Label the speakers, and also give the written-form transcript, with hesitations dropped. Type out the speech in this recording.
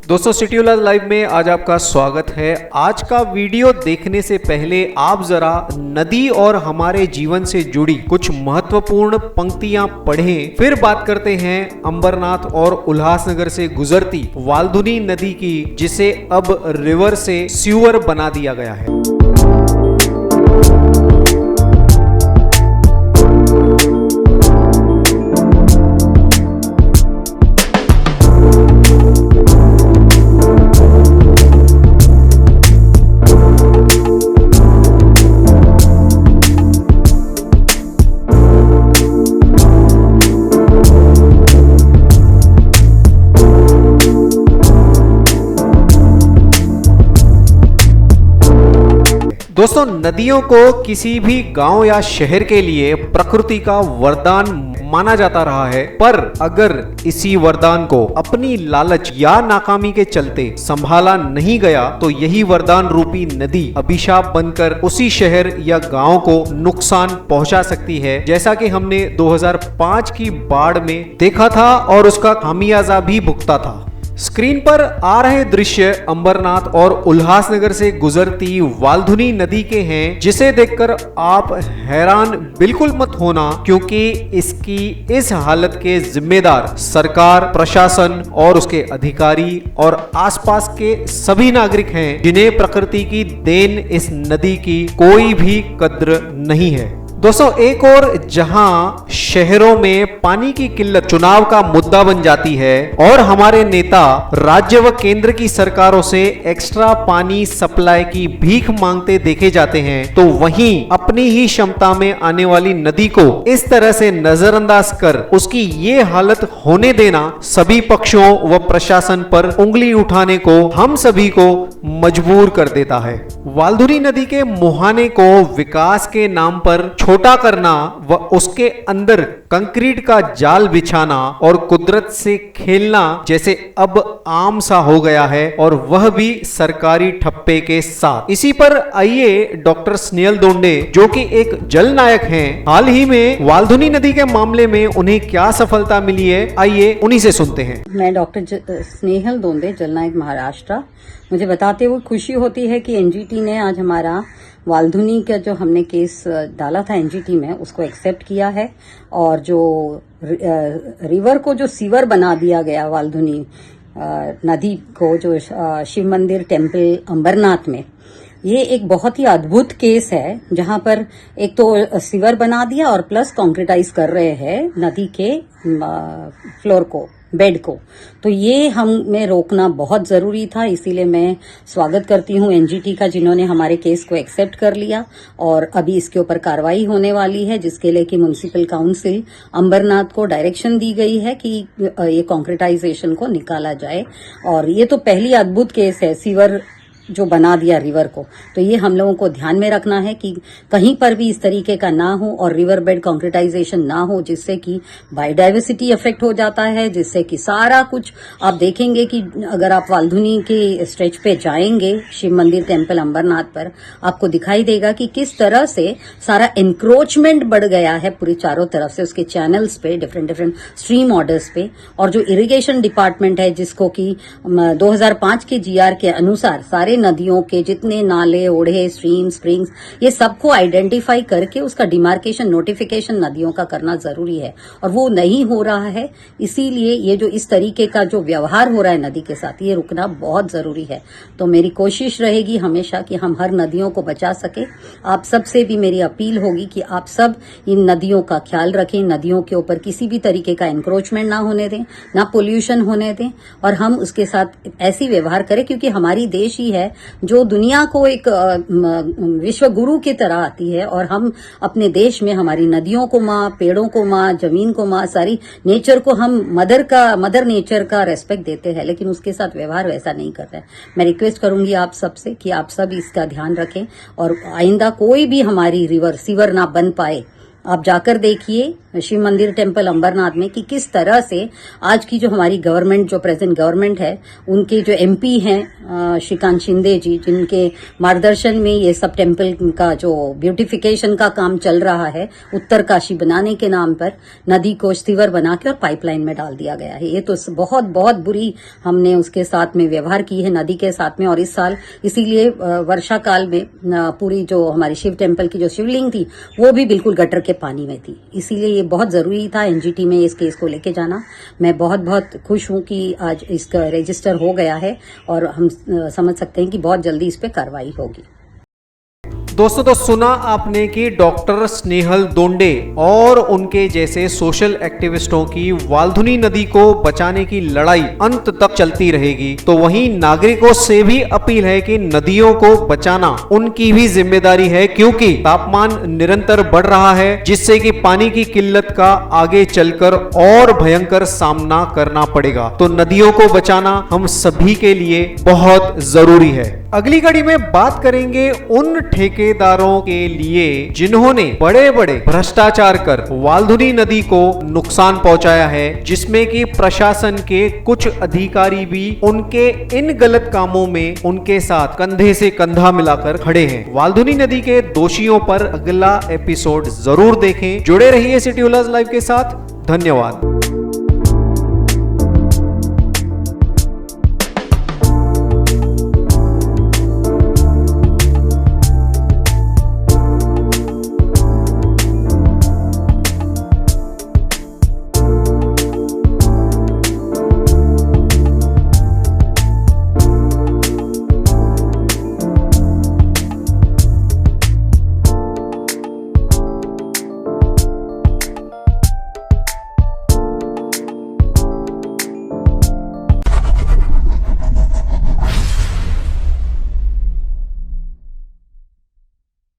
Speaker 1: दोस्तों सिटीउला लाइव में आज आपका स्वागत है। आज का वीडियो देखने से पहले आप जरा नदी और हमारे जीवन से जुड़ी कुछ महत्वपूर्ण पंक्तियां पढ़ें, फिर बात करते हैं अंबरनाथ और उल्लासनगर से गुजरती वाल्धुनी नदी की, जिसे अब रिवर से सीवर बना दिया गया है। दोस्तों नदियों को किसी भी गांव या शहर के लिए प्रकृति का वरदान माना जाता रहा है, पर अगर इसी वरदान को अपनी लालच या नाकामी के चलते संभाला नहीं गया तो यही वरदान रूपी नदी अभिशाप बनकर उसी शहर या गांव को नुकसान पहुंचा सकती है, जैसा कि हमने 2005 की बाढ़ में देखा था और उसका खामियाजा भी भुगता था। स्क्रीन पर आ रहे दृश्य अंबरनाथ और उल्लासनगर से गुजरती वाल्धुनी नदी के हैं, जिसे देखकर आप हैरान बिल्कुल मत होना, क्योंकि इसकी इस हालत के जिम्मेदार सरकार, प्रशासन और उसके अधिकारी और आसपास के सभी नागरिक हैं, जिन्हें प्रकृति की देन इस नदी की कोई भी कद्र नहीं है। दोस्तों एक और जहां शहरों में पानी की किल्लत चुनाव का मुद्दा बन जाती है और हमारे नेता राज्य व केंद्र की सरकारों से एक्स्ट्रा पानी सप्लाई की भीख मांगते देखे जाते हैं, तो वहीं अपनी ही क्षमता में आने वाली नदी को इस तरह से नजरअंदाज कर उसकी ये हालत होने देना सभी पक्षों व प्रशासन पर उंगली उठाने को हम सभी को मजबूर कर देता है। वाल्धुनी नदी के मुहाने को विकास के नाम पर छोटा करना व उसके अंदर कंक्रीट का जाल बिछाना और कुदरत से खेलना जैसे अब आम सा हो गया है, और वह भी सरकारी ठप्पे के साथ। इसी पर आइए डॉक्टर स्नेहल दोंडे, जो कि एक जल नायक हैं, हाल ही में वाल्धुनी नदी के मामले में उन्हें क्या सफलता मिली है, आइए उन्हीं से सुनते हैं।
Speaker 2: मैं डॉक्टर स्नेहल दोंडे, जल नायक महाराष्ट्र। मुझे बताते हुए खुशी होती है कि एनजीटी ने आज हमारा वाल्धुनी का जो हमने केस डाला था एनजीटी में, उसको एक्सेप्ट किया है, और जो रिवर को जो सीवर बना दिया गया वाल्धुनी नदी को, जो शिव मंदिर टेम्पल अंबरनाथ में, ये एक बहुत ही अद्भुत केस है, जहां पर एक तो सीवर बना दिया और प्लस कॉन्क्रीटाइज कर रहे हैं नदी के फ्लोर को, बेड को। तो ये हमें रोकना बहुत जरूरी था, इसीलिए मैं स्वागत करती हूँ एनजीटी का, जिन्होंने हमारे केस को एक्सेप्ट कर लिया, और अभी इसके ऊपर कार्रवाई होने वाली है, जिसके लिए कि म्युनिसिपल काउंसिल अंबरनाथ को डायरेक्शन दी गई है कि ये कॉन्क्रीटाइजेशन को निकाला जाए। और ये तो पहली अद्भुत केस है, सीवर जो बना दिया रिवर को, तो ये हम लोगों को ध्यान में रखना है कि कहीं पर भी इस तरीके का ना हो और रिवर बेड कॉन्क्रीटाइजेशन ना हो, जिससे कि बायोडाइवर्सिटी इफेक्ट हो जाता है, जिससे कि सारा कुछ आप देखेंगे कि अगर आप वाल्धुनी के स्ट्रेच पे जाएंगे शिव मंदिर टेम्पल अंबरनाथ पर, आपको दिखाई देगा कि किस तरह से सारा एनक्रोचमेंट बढ़ गया है पूरी चारों तरफ से, उसके चैनल्स पे, डिफरेंट डिफरेंट स्ट्रीम ऑर्डर्स पे। और जो इरिगेशन डिपार्टमेंट है, जिसको कि 2005 के जीआर के अनुसार सारे नदियों के जितने नाले, ओढ़े, स्ट्रीम, स्प्रिंग्स, ये सबको आइडेंटिफाई करके उसका डिमार्केशन, नोटिफिकेशन नदियों का करना जरूरी है, और वो नहीं हो रहा है। इसीलिए ये जो इस तरीके का जो व्यवहार हो रहा है नदी के साथ, ये रुकना बहुत जरूरी है। तो मेरी कोशिश रहेगी हमेशा कि हम हर नदियों को बचा सके। आप सबसे भी मेरी अपील होगी कि आप सब इन नदियों का ख्याल रखें, नदियों के ऊपर किसी भी तरीके का एनक्रोचमेंट ना होने दें, ना पोल्यूशन होने दें, और हम उसके साथ ऐसी व्यवहार करें, क्योंकि हमारी देश ही है जो दुनिया को एक विश्व गुरु की तरह आती है, और हम अपने देश में हमारी नदियों को माँ, पेड़ों को माँ, जमीन को माँ, सारी नेचर को हम मदर नेचर का रेस्पेक्ट देते हैं, लेकिन उसके साथ व्यवहार वैसा नहीं कर रहे हैं। मैं रिक्वेस्ट करूंगी आप सबसे कि आप सब इसका ध्यान रखें, और आइंदा कोई भी हमारी रिवर सीवर ना बन पाए। आप जाकर देखिए शिव मंदिर टेम्पल अंबरनाथ में कि किस तरह से आज की जो हमारी गवर्नमेंट, जो प्रेजेंट गवर्नमेंट है, उनके जो एमपी हैं श्रीकांत शिंदे जी, जिनके मार्गदर्शन में ये सब टेम्पल का जो ब्यूटिफिकेशन का काम चल रहा है, उत्तरकाशी बनाने के नाम पर नदी को स्थिवर बना के और पाइपलाइन में डाल दिया गया है। ये तो बहुत बहुत बुरी हमने उसके साथ में व्यवहार की है, नदी के साथ में। और इस साल इसीलिए वर्षा काल में पूरी जो हमारी शिव टेम्पल की जो शिवलिंग थी वो भी बिल्कुल गटर के पानी में थी। इसीलिए ये बहुत जरूरी था एनजीटी में इस केस को लेके जाना। मैं बहुत बहुत खुश हूं कि आज इसका रजिस्टर हो गया है और हम समझ सकते हैं कि बहुत जल्दी इस पे कार्रवाई होगी।
Speaker 1: दोस्तों, तो सुना आपने कि डॉक्टर स्नेहल दोंडे और उनके जैसे सोशल एक्टिविस्टों की वाल्धुनी नदी को बचाने की लड़ाई अंत तक चलती रहेगी। तो वहीं नागरिकों से भी अपील है कि नदियों को बचाना उनकी भी जिम्मेदारी है, क्योंकि तापमान निरंतर बढ़ रहा है, जिससे कि पानी की किल्लत का आगे चलकर और भयंकर सामना करना पड़ेगा। तो नदियों को बचाना हम सभी के लिए बहुत जरूरी है। अगली कड़ी में बात करेंगे उन ठेकेदारों के लिए जिन्होंने बड़े बड़े भ्रष्टाचार कर वाल्धुनी नदी को नुकसान पहुंचाया है, जिसमें कि प्रशासन के कुछ अधिकारी भी उनके इन गलत कामों में उनके साथ कंधे से कंधा मिलाकर खड़े हैं। वाल्धुनी नदी के दोषियों पर अगला एपिसोड जरूर देखें। जुड़े रहिए सिटी उल्लास लाइव के साथ। धन्यवाद।